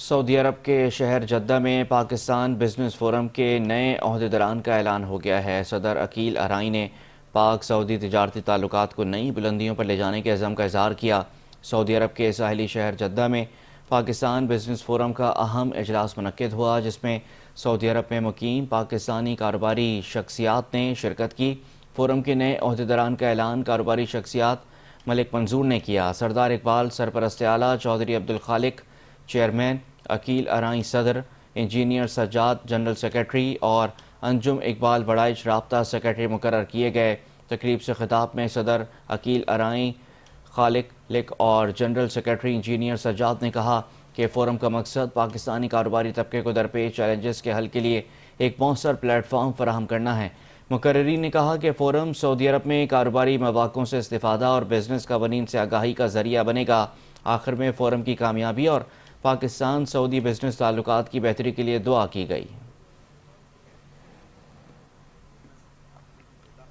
سعودی عرب کے شہر جدہ میں پاکستان بزنس فورم کے نئے عہدیداران کا اعلان ہو گیا ہے۔ صدر عقیل ارائیں نے پاک سعودی تجارتی تعلقات کو نئی بلندیوں پر لے جانے کے عزم کا اظہار کیا۔ سعودی عرب کے ساحلی شہر جدہ میں پاکستان بزنس فورم کا اہم اجلاس منعقد ہوا، جس میں سعودی عرب میں مقیم پاکستانی کاروباری شخصیات نے شرکت کی۔ فورم کے نئے عہدیداران کا اعلان کاروباری شخصیات ملک منظور نے کیا۔ سردار اقبال سرپرست اعلیٰ، چودھری عبدالخالق چیئرمین، عقیل ارائیں صدر، انجینئر سجاد جنرل سیکرٹری اور انجم اقبال بڑائچ رابطہ سیکرٹری مقرر کیے گئے۔ تقریب سے خطاب میں صدر عقیل ارائیں خالق اور جنرل سیکرٹری انجینئر سجاد نے کہا کہ فورم کا مقصد پاکستانی کاروباری طبقے کو درپیش چیلنجز کے حل کے لیے ایک مؤثر پلیٹ فارم فراہم کرنا ہے۔ مقررین نے کہا کہ فورم سعودی عرب میں کاروباری مواقعوں سے استفادہ اور بزنس قوانین سے آگاہی کا ذریعہ بنے گا۔ آخر میں فورم کی کامیابی اور پاکستان سعودی بزنس تعلقات کی بہتری کے لیے دعا کی گئی۔